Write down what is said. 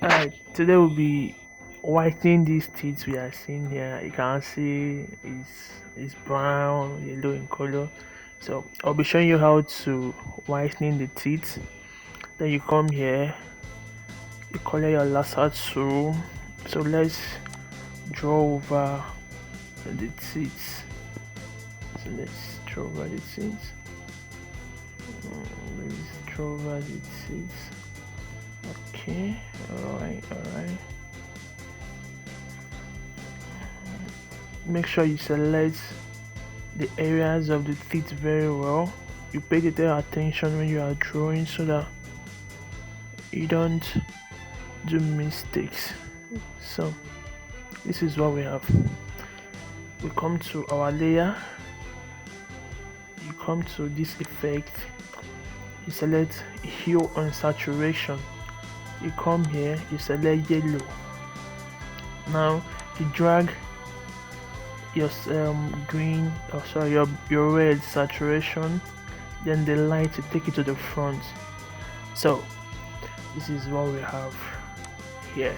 Alright, today we'll be whitening these teeth we are seeing here. You can see it's brown, yellow in color. So I'll be showing you how to whitening the teeth. Then you come here, you color your laser tool. So let's draw over the teeth. So let's draw over the teeth. Let's draw over the teeth. Okay, alright. Make sure you select the areas of the teeth very well. You pay detailed attention when you are drawing so that you don't do mistakes. So this is what we have. We come to our layer, you come to this effect, you select hue and saturation, you come here, you select yellow. Now you drag your green, your red saturation, then the light to take it to the front. So this is what we have here.